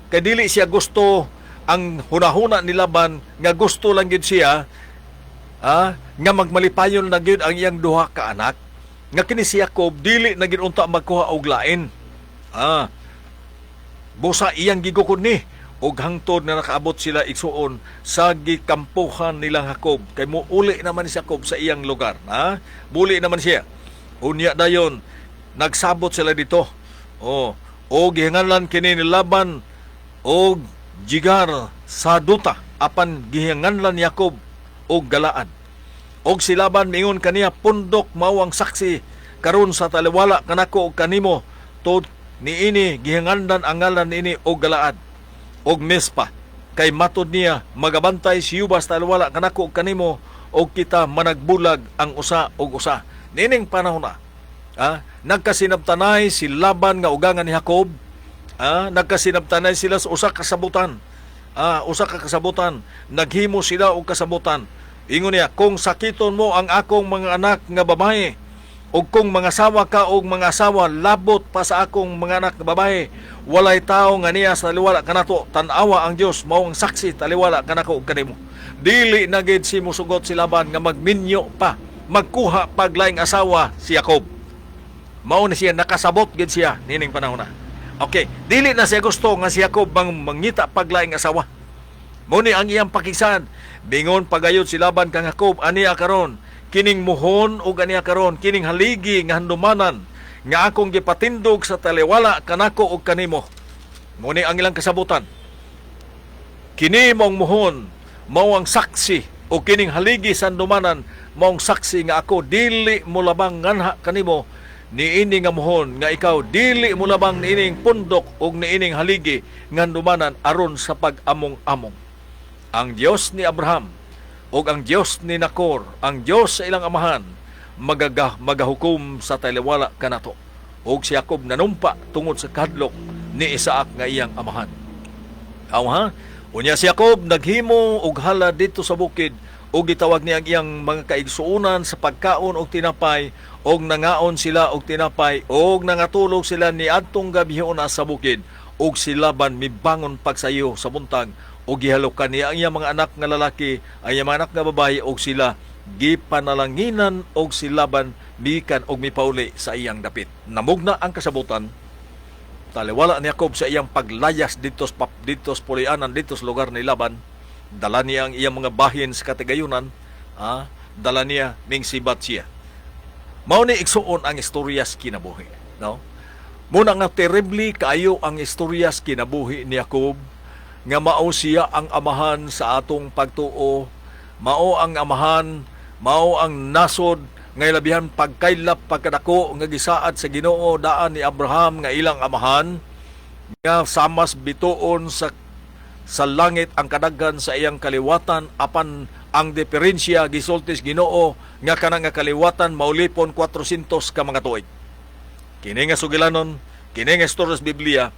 kay dili siya gusto ang hunahuna ni Laban nga gusto lang gyud siya nga magmalipayon na gyud ang iyang duha ka anak nga kini si Jacob dili na gyud unta magkuha og lain. Busa iyang gigukod ni og hangtod na nakaabot sila igsuon sa gikampuhan nilang Jacob kay muuli naman si Jacob sa iyang lugar. Buli naman siya. Unya dayon nagsabot sila dito. Og gihangalan kini ni Laban og Jigar sa duta apan gihangalan ni Jacob og Galaad. Og si Laban mingon kaniya pundok mao ang saksi karon sa taliwala kanako og kanimo tod niini gihangandan ang ngalan niini og Galaad og Mispa kay matod niya magabantay si Yubas taliwala kanako og kanimo og kita managbulag ang usa og usa. Nining panahon na nagkasinabtanay si Laban nga ugangan ni Jacob. Nagkasinabtanay sila sa usa ka kasabutan. Naghimo sila og kasabutan. Ingon niya, kung sakiton mo ang akong mga anak nga babae, o kung mga asawa ka o mga asawa, labot pa sa akong mga anak nga babae, walay tao nga niya sa taliwala kanato, tanawa ang Dios mao ang saksi taliwala kanako og kanimo. Dili na gid si musugot si Laban nga magminyo pa, magkuha paglaing asawa si Jacob. Mao ni siya nakasabot gid siya nining panahon na. Okay, dili na siya gusto nga si Jacob mangita paglaing asawa. Mao ni ang iyang pakigsad. Bingon pagayod si Laban kang Jacob aniya karon, kining muhon o ganiya karon, kining haligi nga handumanan nga akong gipatindog sa taliwala kanako og kanimo. Mao ni ang ilang kasabutan. Kini mong muhon mao ang saksi o kining haligi sa handumanan mao ang saksi nga ako dili mo labang nganha kanimo niini nga mohon nga ikaw dili mo labang niining pundok ug niining haligi nga dumanan aron sa pag-among-among. Ang Dios ni Abraham ug ang Dios ni Nakor, ang Dios sa ilang amahan, magahukom sa taliwala kanato. Ug si Jacob nanumpa tungod sa kadlok ni Isaac nga iyang amahan. Unya si Jacob naghimo og hala dito sa bukid ug gitawag niya ang iyang mga kaigsuonan sa pagkaon og tinapay, og nangaon sila og tinapay, og nangatulog sila ni adtong gabihon sa bukid, og si Laban mibangon pagsayo sa buntag, og gihalukan niya ang iyang mga anak nga lalaki, ang iyang mga anak nga babae, og sila gipanalanginan, og si Laban mikan og mipauli sa iyang dapit. Namugna ang kasabutan, taliwala ni Jacob sa iyang paglayas dito sa pulianan, dito sa lugar ni Laban. Dala niya ang iyang mga bahin sa katigayunan, dala niya ning sibat siya. Mao ni igsuon ang istorya sa kinabuhi, no? Muna nga terribly kaayo ang istorya sa kinabuhi ni Jacob, nga mao siya ang amahan sa atong pagtuo, mao ang amahan, mao ang nasod nga ilabihan pagkaylap pagkadako nga gisaad sa Ginoo daan ni Abraham nga ilang amahan, nga samas bituon sa langit ang kadaghan sa iyang kaliwatan, apan ang diferensya gisultis Ginoo nga kanang nga kaliwatan maulipon 400 ka mga tuig. Kini nga sugilanon, kini nga istorya sa Biblia,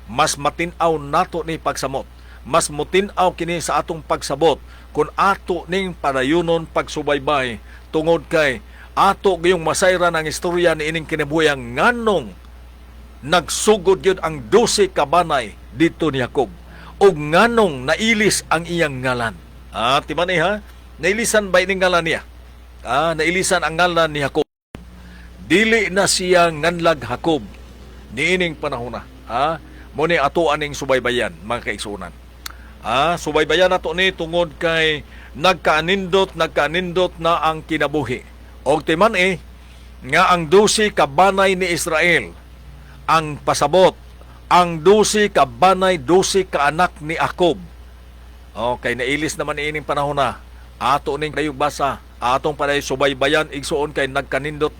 mas matin-aw nato ni pagsamot, mas mutin-aw kini sa atong pagsabot kung ato ning padayunon pagsubaybay, tungod kay ato gayong masayra ng istorya ni ining kinabuhiyang nganong nagsugod yun ang 12 kabanay dito ni Jacob, og nganong nailis ang iyang ngalan. Timan ha? Nailisan ba ining ngalan niya? Nailisan ang ngalan ni Jacob. Dili na siya nganlag Jacob niining panahon na. Muni ato aning subaybayan, mga kaigsuonan. Subaybayan nato ni tungod kay nagkaanindot na ang kinabuhi. Og timan nga ang 12 kabanay ni Israel ang pasabot, ang 12 kabanay, 12 kaanak ni Jacob. Okay, nailis naman ining panahon na. Ato ning kayong basa, atong paday subaybayan, igsuon kay nagkanindot,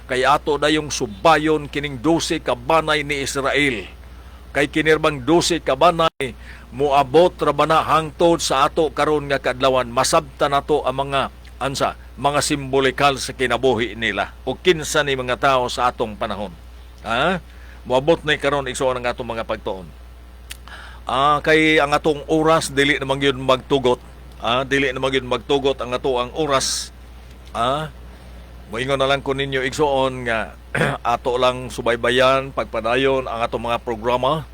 kay ato na yung subayon kining 12 kabanay ni Israel. Kay kinirbang 12 kabanay, muabot rabana hangtod sa ato karon nga kadlawan, masabta nato ang mga simbolikal sa kinabuhi nila o kinsa ni mga tao sa atong panahon. Muabot na karon igsuon ang atong mga pagtuon. Kay ang atong oras dili naman gyud magtugot. Dili naman gyud magtugot ang ato ang oras. Moingon na lang ko ninyo igsuon nga ato lang subaybayan pagpadayon ang atong mga programa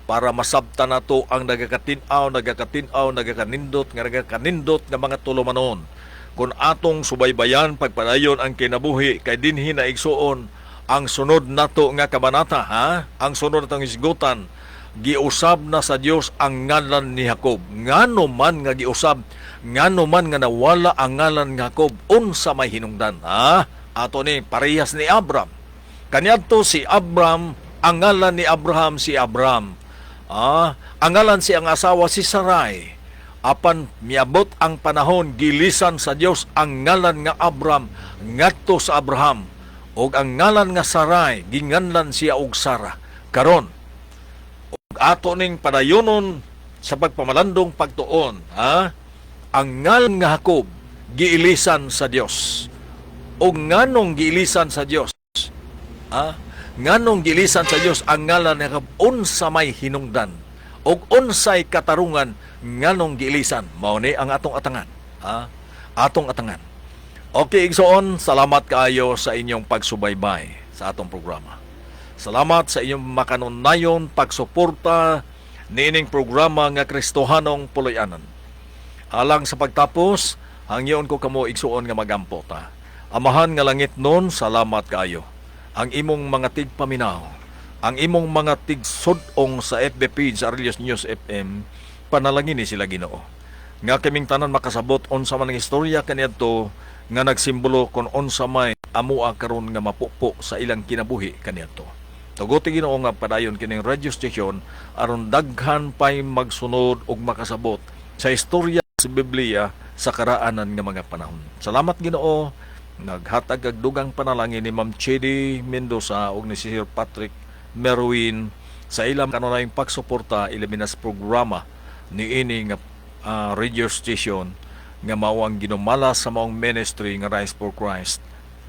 para masabta nato ang nagakatin-aw, nagakanindot nga mga tulumanon. Kung atong subaybayan pagpadayon ang kinabuhi kay dinhi na igsuon ang sunod nato nga kabanata, ang sunod natong isgutan, giusab na sa Dios ang ngalan ni Jacob. Ngano man nga giusab, ngano man nga nawala ang ngalan ni Jacob, unsa may hinungdan. Ato ni parehas ni Abraham. Kaniadto si Abraham, ang ngalan ni Abraham si Abraham. Ang ngalan si ang asawa si Sarai. Apan miabot ang panahon, gilisan sa Dios ang ngalan nga Abraham ngadto sa Abraham. Og ang ngalan nga Sarai, ginganlan siya og Sara. Karon, og ato ning padayonon sa pagpamalandong pagtuon, ang ngalan nga Jacob, giilisan sa Dios. Og nganong giilisan sa Dios? Nganong giilisan sa Dios ang ngalan nga Jacob, unsa may hinungdan, og unsay katarungan nganong giilisan? Mao ni ang atong atangan. Atong atangan. Okay, igsoon, salamat kaayo sa inyong pagsubaybay sa atong programa. Salamat sa inyong makanunayon pagsuporta niining programa nga Kristohanong Puloy-anan. Alang sa pagtapos, hangyon ko kamo igsuon nga magampo ta. Amahan nga langit nun, salamat kaayo. Ang imong mga tigpaminaw, ang imong mga tigsudong sa FB page sa Aurelius News FM, panalangin ni sila Ginoo. Nga kaming tanan makasabot unsa man ang istorya kaniadto nga nagsimbolo kon unsa may amua karon nga mapupo sa ilang kinabuhi kaniadto. Tuguti Ginoo nga padayon kining radio station aron daghan pay magsunod og makasabot sa istorya sa Biblia sa karaanan nga mga panahon. Salamat Ginoo, naghatag og dugang panalangin ni Ma'am Chedi Mendoza ug ni Sir Patrick Merwin sa ilang kanunayang pagsuporta ilaminas programa ni ini nga radio station nga mao ang ginumala sa maong ministry nga Rise for Christ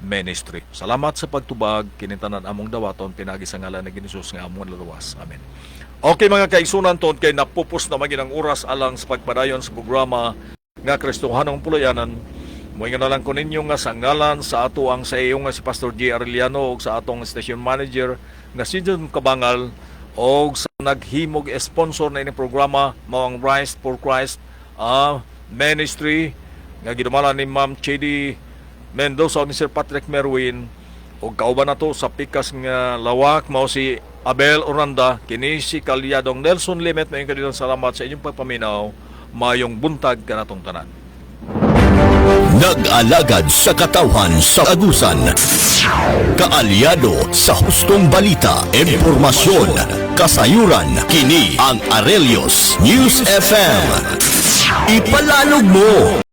Ministry. Salamat sa pagtubag, kinitanan among dawaton, pinagi sa ngalan ni Hesus nga among laluwas. Amen. Okay mga kaigsunan, ton kay napupos na maginang oras alang sa pagpadayon sa programa nga Kristohanong Pulayanan. Moingon na lang ko ninyo nga sa ngalan sa ato ang sa iyo nga si Pastor G. Arellano ug sa atong station manager nga si John Kabangal ug sa naghimog sponsor na ini programa mao ang Rise for Christ Ministry nga ginumala ni Ma'am Chedi Mendoza ni Sir Patrick Merwin ug kauban nato sa pikas nga lawak mao si Abel Oranda kini si Kalyadong Nelson Limet. Maayong kanilang salamat sa inyong pagpaminaw. Mayong buntag kanatong tanan. Nag-alagad sa katawhan sa agusan. Kaalyado sa hustong balita, impormasyon, kasayuran. Kini ang Arelios News FM. Ipalalog mo!